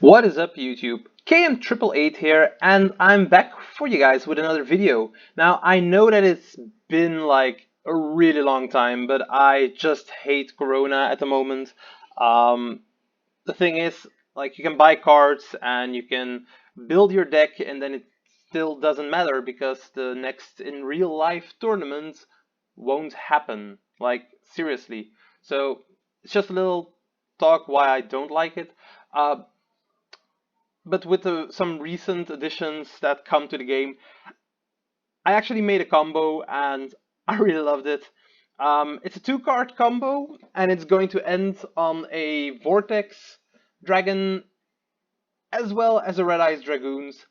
What is up, YouTube? KM888 here, and I'm back for you guys with another video. Now, I know that it's been like a really long time, but I just hate Corona at the moment. Um, the thing is, like, you can buy cards and you can build your deck, and then it still doesn't matter because the next in real life tournament won't happen. Like, seriously. So, it's just a little talk why I don't like it. Uh, but with some recent additions that come to the game, I actually made a combo and I really loved it. It's a two-card combo and it's going to end on a Vortex Dragon as well as a Red Eyes Dragoons.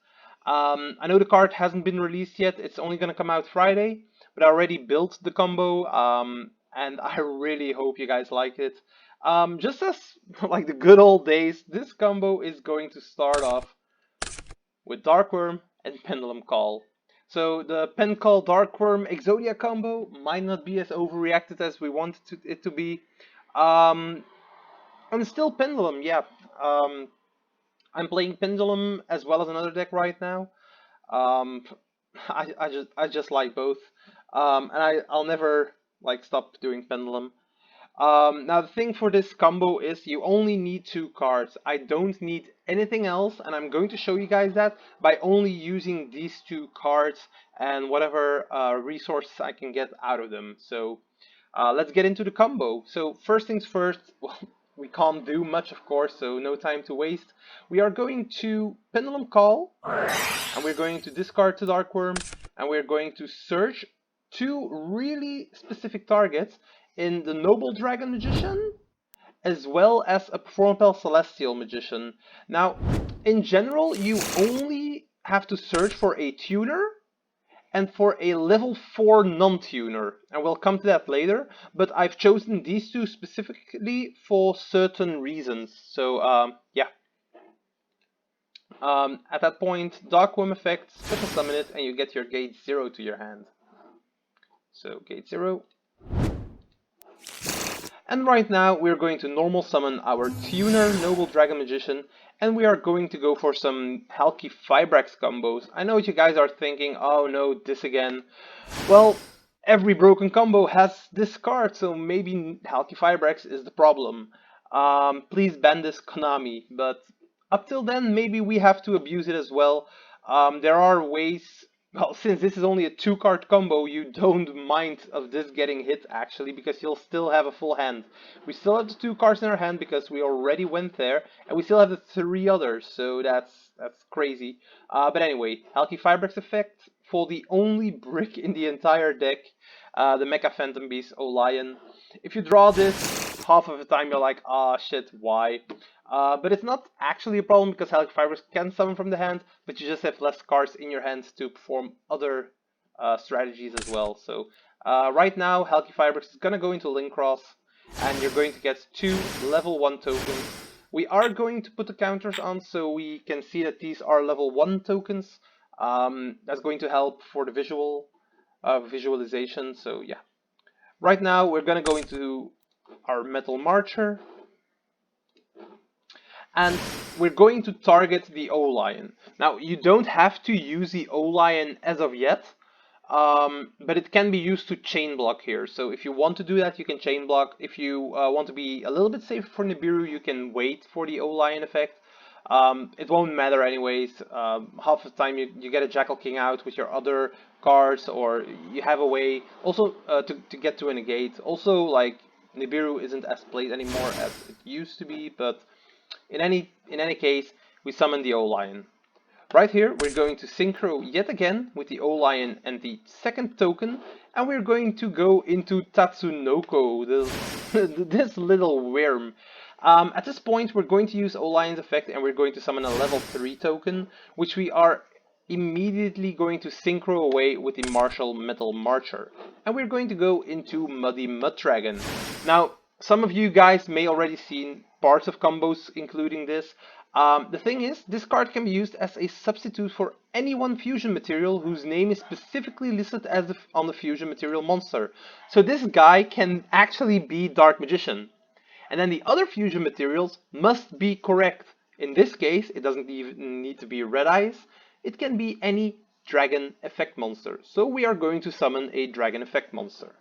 I know the card hasn't been released yet, it's only going to come out Friday, but I already built the combo and I really hope you guys like it. Just as like the good old days, this combo is going to start off with Darkworm and Pendulum Call. So the Pen Call Darkworm Exodia combo might not be as overreacted as we want it to be. Um, and still Pendulum, yeah. Um, I'm playing Pendulum as well as another deck right now. Um, I just like both. And I'll never like stop doing Pendulum. Now the thing for this combo is you only need two cards. I don't need anything else, and I'm going to show you guys that by only using these two cards and whatever resources I can get out of them. So let's get into the combo. So first things first, well, we can't do much of course, so no time to waste. We are going to Pendulum Call, and we're going to discard to Darkworm, and we're going to search two really specific targets in the Noble Dragon Magician as well as a Performapal Celestial Magician. Now, in general, you only have to search for a tuner and for a level 4 non-tuner, and we'll come to that later, but I've chosen these two specifically for certain reasons. So, yeah. At that point, Darkworm effect, special summon it, and you get your gate 0 to your hand. So, gate 0. And right now we're going to normal summon our tuner Noble Dragon Magician, and we are going to go for some Halki Fibrax combos. I know what you guys are thinking, oh no, this again. Well, every broken combo has this card, so maybe Halki Fibrax is the problem. Please ban this, Konami, but up till then maybe we have to abuse it as well. There are ways. Well, since this is only a two-card combo, you don't mind of this getting hit, actually, because you'll still have a full hand. We still have the two cards in our hand because we already went there, and we still have the three others, so that's crazy. But anyway, Halki Fibrax effect for the only brick in the entire deck, the Mecha Phantom Beast Olion. If you draw this, half of the time you're like, ah shit, why? But it's not actually a problem because Halki Fibrax can summon from the hand, but you just have less cards in your hands to perform other strategies as well. So right now, Halki Fibrax is going to go into Link Cross, and you're going to get two level 1 tokens. We are going to put the counters on so we can see that these are level 1 tokens. That's going to help for the visualization, so yeah. Right now, we're going to go into our Metal Marcher, and we're going to target the O-Lion. Now, you don't have to use the O-Lion as of yet, but it can be used to chain block here. So if you want to do that, you can chain block. If you want to be a little bit safer for Nibiru, you can wait for the O-Lion effect. It won't matter anyways. Half the time you get a Jackal King out with your other cards, or you have a way also to get to a negate. Also, like, Nibiru isn't as played anymore as it used to be, but in any case, we summon the O-Lion. Right here, we're going to synchro yet again with the O-Lion and the second token, and we're going to go into Tatsunoko, this little worm. At this point, we're going to use O-Lion's effect, and we're going to summon a level 3 token, which we are immediately going to synchro away with the Martial Metal Marcher. And we're going to go into Muddy Mud Dragon. Now, some of you guys may already seen parts of combos including this. The thing is, this card can be used as a substitute for any one fusion material whose name is specifically listed as on the fusion material monster. So this guy can actually be Dark Magician. And then the other fusion materials must be correct. In this case, it doesn't even need to be Red Eyes. It can be any dragon effect monster. So we are going to summon a dragon effect monster.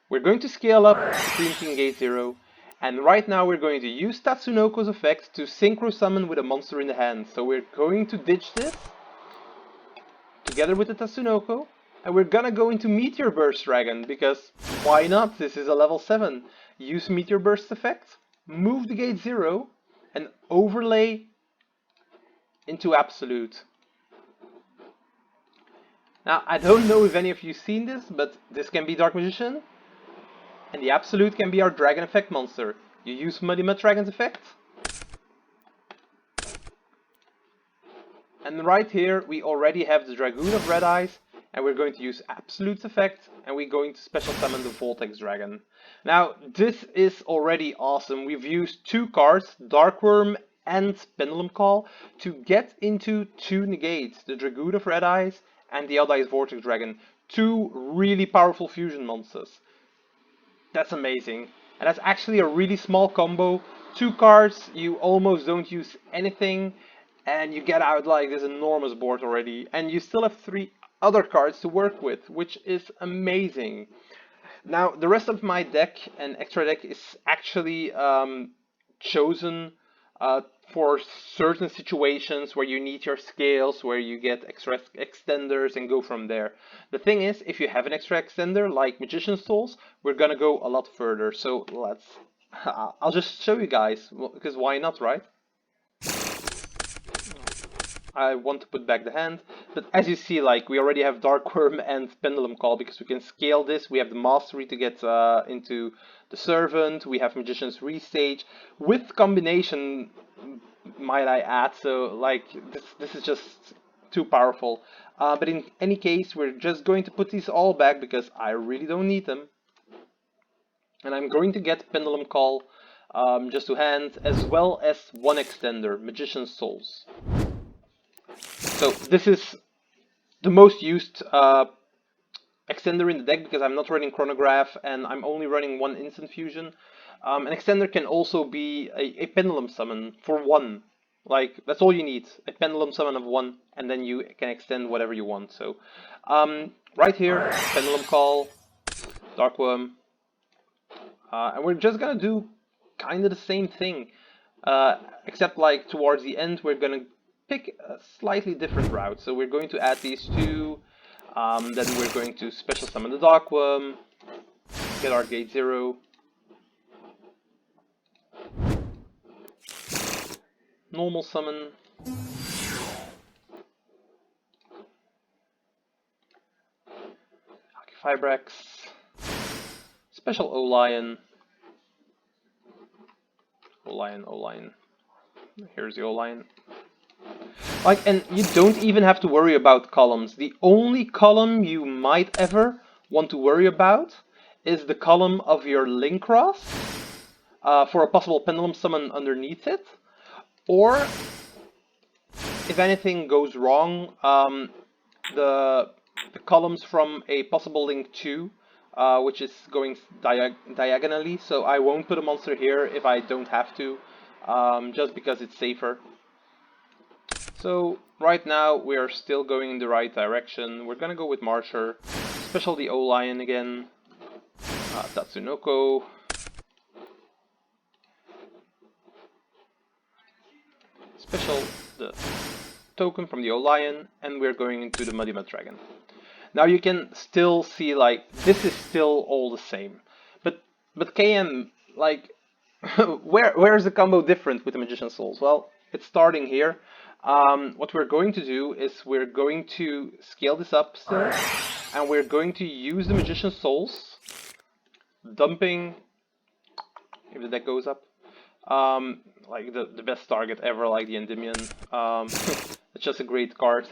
We're going to scale up Supreme King Gate 0, and right now we're going to use Tatsunoko's effect to synchro summon with a monster in the hand. So we're going to ditch this together with the Tatsunoko, and we're gonna go into Meteor Burst Dragon, because why not? This is a level 7. Use Meteor Burst effect, move the Gate 0, and overlay into Absolute. Now, I don't know if any of you seen this, but this can be Dark Magician, and the Absolute can be our Dragon Effect monster. You use Muddy Mud Dragon's effect, and right here we already have the Dragoon of Red Eyes, and we're going to use Absolute's effect, and we're going to special summon the Vortex Dragon. Now, this is already awesome. We've used 2 cards, Darkworm and Pendulum Call, to get into 2 negates, the Dragoon of Red Eyes and the Other Eyes Vortex Dragon. 2 really powerful fusion monsters. That's amazing. And that's actually a really small combo. 2 cards, you almost don't use anything, and you get out like this enormous board already. And you still have 3 other cards to work with, which is amazing. Now, the rest of my deck and extra deck is actually chosen for certain situations where you need your scales, where you get extra extenders and go from there. The thing is, if you have an extra extender like Magician's Souls, we're gonna go a lot further. So I'll just show you guys, because why not, right? I want to put back the hand, but as you see, like, we already have Darkworm and Pendulum Call because we can scale this. We have the Mastery to get into the Servant. We have Magician's Restage with combination, might I add. So, like, this is just too powerful. But in any case, we're just going to put these all back because I really don't need them. And I'm going to get Pendulum Call just to hand, as well as 1 extender, Magician's Souls. So this is the most used extender in the deck because I'm not running Chronograph and I'm only running 1 instant fusion. An extender can also be a pendulum summon for 1. Like, that's all you need, a pendulum summon of 1, and then you can extend whatever you want. So right here, Pendulum Call, Darkworm, and we're just gonna do kind of the same thing, except like towards the end we're gonna pick a slightly different route. So we're going to add these 2, then we're going to special summon the Darkworm, get our Gate 0, normal summon, Fibrax, special O-Lion, O-Lion, here's the O-Lion. Like, and you don't even have to worry about columns. The only column you might ever want to worry about is the column of your Linkross for a possible Pendulum summon underneath it. Or, if anything goes wrong, the columns from a possible Link 2, which is going diagonally. So I won't put a monster here if I don't have to, just because it's safer. So right now we are still going in the right direction. We're gonna go with Marsher, special the O-Lion again, Tatsunoko, special the token from the O-Lion, and we're going into the Muddy Mud Dragon. Now you can still see, like, this is still all the same, but KM, like, where is the combo different with the Magician's Souls? Well, it's starting here. What we're going to do is we're going to scale this up still, and we're going to use the Magician's Souls, dumping, if the deck goes up, like the best target ever, like the Endymion. It's just a great card.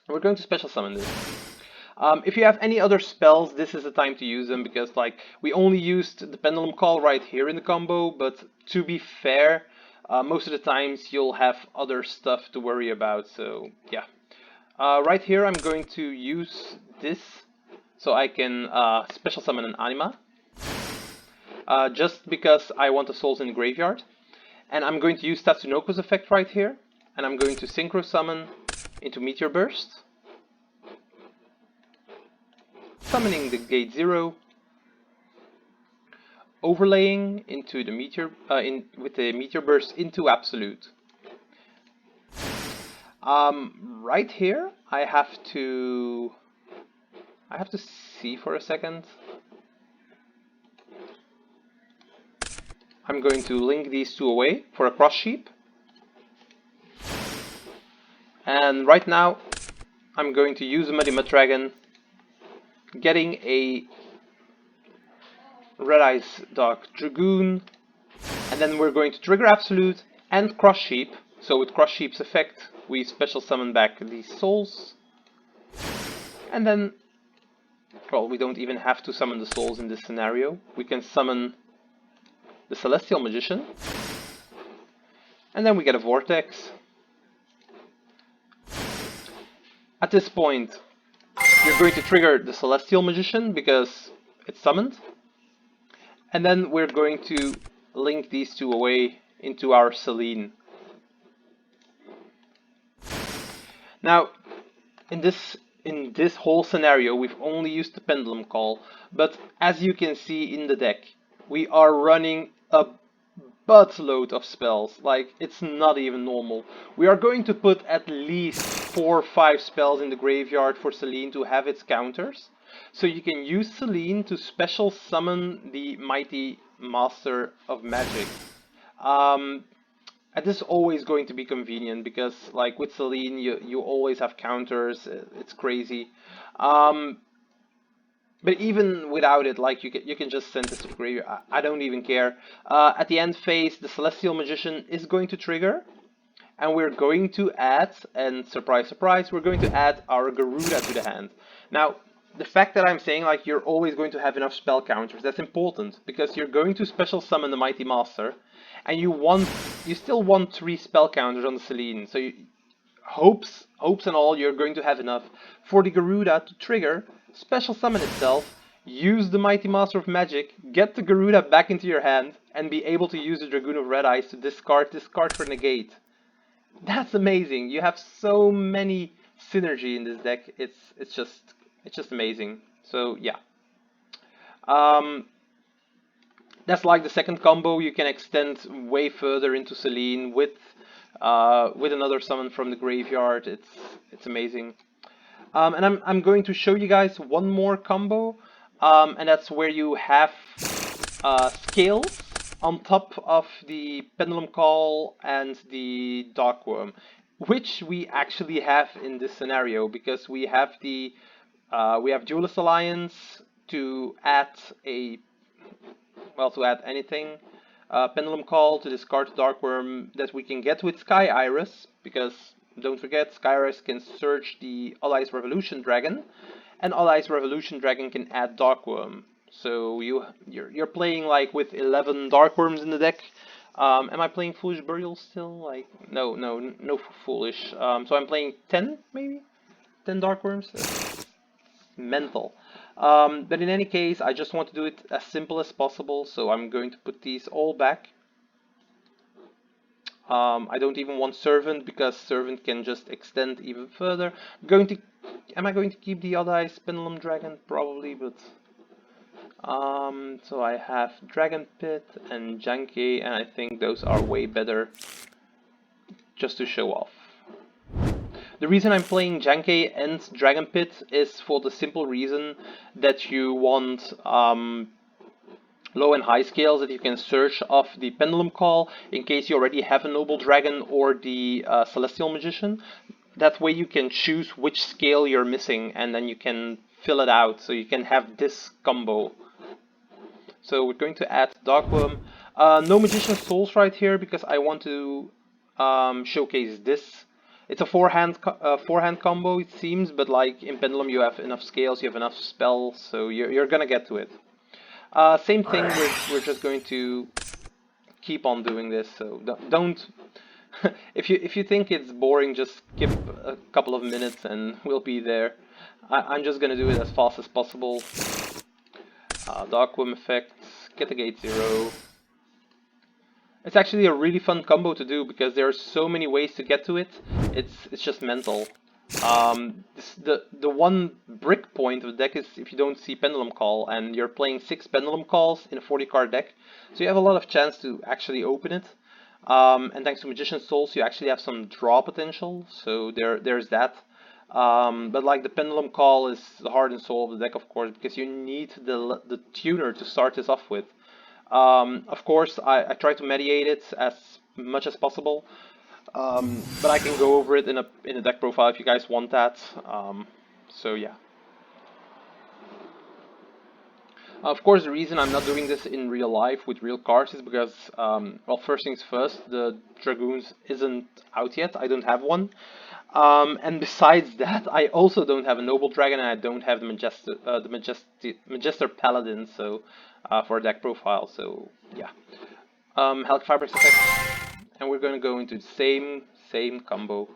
We're going to special summon this. If you have any other spells, this is the time to use them, because, like, we only used the Pendulum Call right here in the combo, but to be fair, most of the times you'll have other stuff to worry about, so yeah. Right here I'm going to use this so I can special summon an Anima, just because I want the souls in the graveyard. And I'm going to use Tatsunoko's effect right here. And I'm going to Synchro Summon into Meteor Burst. Summoning the Gate 0. Overlaying into the Meteor, with the Meteor Burst into Absolute. Right here, I have to see for a second. I'm going to link these two away for a cross sheep. And right now, I'm going to use a Muddy Mud Dragon, getting a Red Eyes Dark Dragoon, and then we're going to trigger Absolute and Cross Sheep. So with Cross Sheep's effect, we special summon back these souls. And then, well, we don't even have to summon the souls in this scenario. We can summon the Celestial Magician. And then we get a Vortex. At this point, you're going to trigger the Celestial Magician because it's summoned. And then we're going to link these two away into our Selene. Now, in this whole scenario, we've only used the Pendulum Call, but as you can see in the deck, we are running a buttload of spells. Like, it's not even normal. We are going to put at least 4 or 5 spells in the graveyard for Selene to have its counters. So you can use Selene to special summon the Mighty Master of Magic. And this is always going to be convenient because, like, with Selene, you always have counters. It's crazy. But even without it, like, you can just send this to the graveyard. I don't even care. At the end phase, the Celestial Magician is going to trigger. And we're going to add, and surprise, surprise, we're going to add our Garuda to the hand. Now, the fact that I'm saying, like, you're always going to have enough spell counters, that's important. Because you're going to special summon the Mighty Master. And you still want 3 spell counters on the Selene. So hopes and all, you're going to have enough for the Garuda to trigger, special summon itself, use the Mighty Master of Magic, get the Garuda back into your hand, and be able to use the Dragoon of Red Eyes to discard this card for negate. That's amazing. You have so many synergy in this deck. It's just amazing. So yeah. That's like the second combo. You can extend way further into Selene with another summon from the graveyard. It's amazing. And I'm going to show you guys one more combo, and that's where you have scales on top of the Pendulum Call and the Darkworm, which we actually have in this scenario because we have the Duelist Alliance to add anything. Pendulum Call to discard Darkworm that we can get with Sky Iris, because don't forget, Sky Iris can search the Allies Revolution Dragon, and Allies Revolution Dragon can add Darkworm. So you're playing like with 11 Darkworms in the deck. Am I playing Foolish Burial still? Like no Foolish. So I'm playing 10 maybe, 10 Darkworms. That's mental. But in any case, I just want to do it as simple as possible, so I'm going to put these all back. I don't even want Servant, because Servant can just extend even further. Am I going to keep the Allies Pendulum Dragon? Probably, but... so I have Dragon Pit and Janke, and I think those are way better just to show off. The reason I'm playing Janke and Dragon Pit is for the simple reason that you want low and high scales that you can search off the Pendulum Call in case you already have a Noble Dragon or the Celestial Magician. That way you can choose which scale you're missing and then you can fill it out, so you can have this combo. So we're going to add Darkworm. No Magician's Souls right here because I want to showcase this. It's a forehand combo, it seems, but like in Pendulum you have enough scales, you have enough spells, so you're gonna get to it. Same thing, we're just going to keep on doing this, so don't... if you think it's boring, just skip a couple of minutes and we'll be there. I'm just gonna do it as fast as possible. Darkworm effects, get the Gate 0. It's actually a really fun combo to do because there are so many ways to get to it. It's just mental. The one brick point of the deck is if you don't see Pendulum Call, and you're playing 6 Pendulum Calls in a 40 card deck, so you have a lot of chance to actually open it. And thanks to Magician's Souls, you actually have some draw potential, so there's that. But like the Pendulum Call is the heart and soul of the deck, of course, because you need the tuner to start this off with. Of course, I try to mediate it as much as possible, but I can go over it in a deck profile if you guys want that. So yeah. Of course, the reason I'm not doing this in real life with real cards is because, well, first things first, the Dragoons isn't out yet. I don't have one. And besides that, I also don't have a Noble Dragon, and I don't have the Magister Paladin, so for a deck profile. So yeah, Helic Fabrics effect, and we're going to go into the same combo,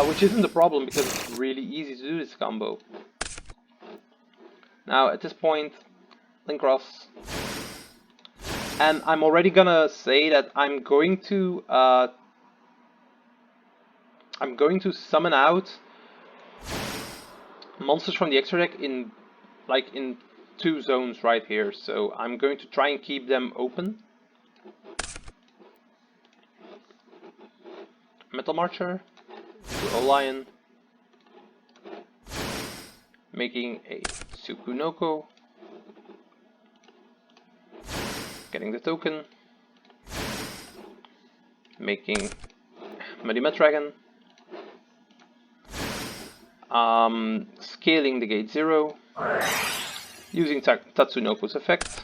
which isn't a problem because it's really easy to do this combo. Now at this point, Link Cross, and I'm already gonna say that I'm going to summon out monsters from the extra deck in 2 zones right here. So I'm going to try and keep them open. Metal Marcher to O-Lion, making a Sukunoko, getting the token, making Medimet Dragon, scaling the gate 0, using Tatsunoko's effect.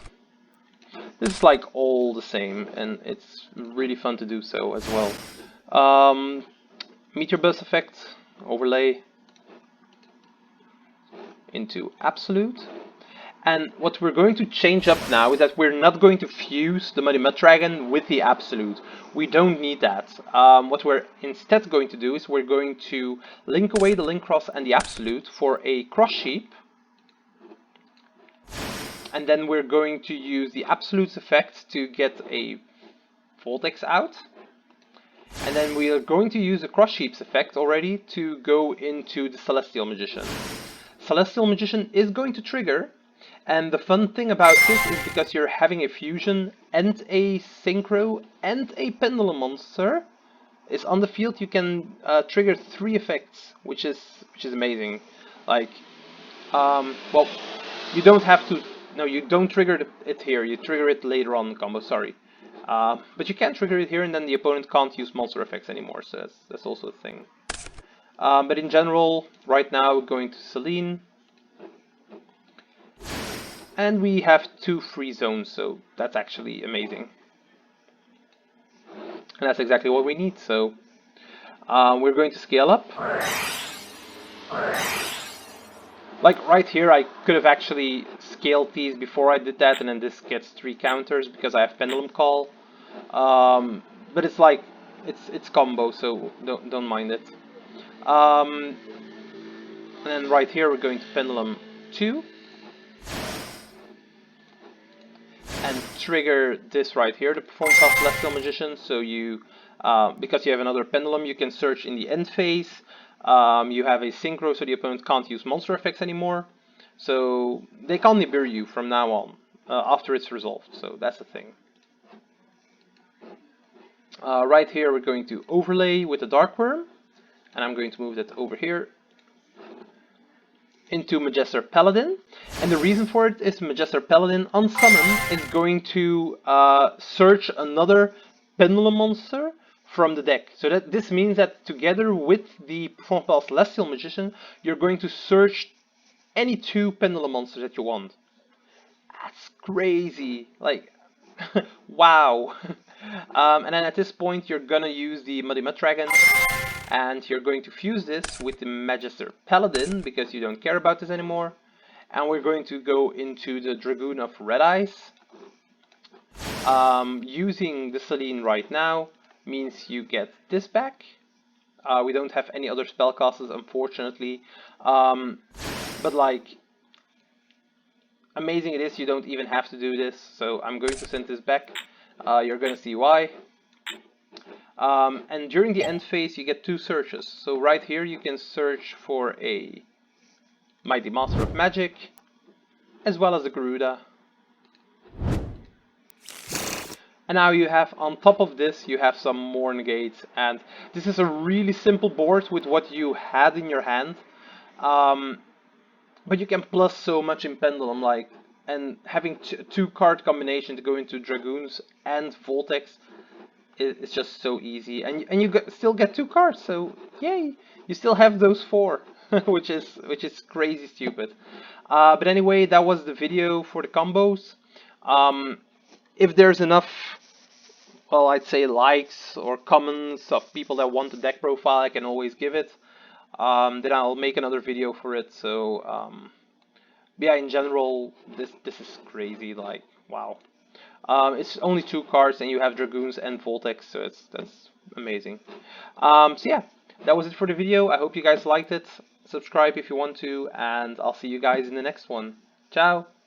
This is like all the same, and it's really fun to do so as well. Meteor Bus effect, overlay into Absolute. And what we're going to change up now is that we're not going to fuse the Muddy Mud Dragon with the Absolute. We don't need that. What we're instead going to do is we're going to link away the Link Cross and the Absolute for a Cross Sheep. And then we're going to use the Absolute's effect to get a Vortex out. And then we are going to use the Cross Sheep's effect already to go into the Celestial Magician. Celestial Magician is going to trigger. And the fun thing about this is because you're having a fusion and a synchro and a pendulum monster is on the field, you can trigger 3 effects, which is amazing. Like, well, you don't have to. No, you don't trigger it here. You trigger it later on in the combo. Sorry, but you can trigger it here, and then the opponent can't use monster effects anymore. So that's also a thing. But in general, right now we're going to Celine. And we have 2 free zones, so that's actually amazing. And that's exactly what we need, so we're going to scale up. Like right here, I could have actually scaled these before I did that, and then this gets 3 counters because I have Pendulum Call. But it's like, it's combo, so don't mind it. And then right here we're going to Pendulum 2. And trigger this right here, the Perform Fast Celestial Magician. So you, because you have another Pendulum, you can search in the end phase. You have a Synchro, so the opponent can't use monster effects anymore. So they can't Nibiru you from now on, after it's resolved. So that's the thing. Right here we're going to overlay with the Darkworm. And I'm going to move that over here into Magister Paladin, and the reason for it is Magister Paladin on summon is going to search another Pendulum monster from the deck. So that this means that together with the Perform Celestial Magician, you're going to search any 2 Pendulum monsters that you want. That's crazy, like, wow. And then at this point you're gonna use the Muddy Mud Dragon, and you're going to fuse this with the Magister Paladin because you don't care about this anymore. And we're going to go into the Dragoon of Red Eyes. Using the Celine right now means you get this back. We don't have any other spellcasters, unfortunately. But like, amazing it is, you don't even have to do this. So I'm going to send this back. You're going to see why. And during the end phase, you get 2 searches. So right here, you can search for a Mighty Master of Magic, as well as a Garuda. And now you have, on top of this, you have some more negates. And this is a really simple board with what you had in your hand. But you can plus so much in Pendulum, like, and having 2 card combination to go into Dragoons and Vortex is just so easy. And you still get 2 cards, so yay! You still have those 4, which is crazy stupid. But anyway, that was the video for the combos. If there's enough, well, I'd say likes or comments of people that want the deck profile, I can always give it. Then I'll make another video for it. So yeah, in general, this is crazy. Like, wow. It's only 2 cards, and you have Dragoons and Voltex, so that's amazing. So yeah, that was it for the video. I hope you guys liked it. Subscribe if you want to, and I'll see you guys in the next one. Ciao!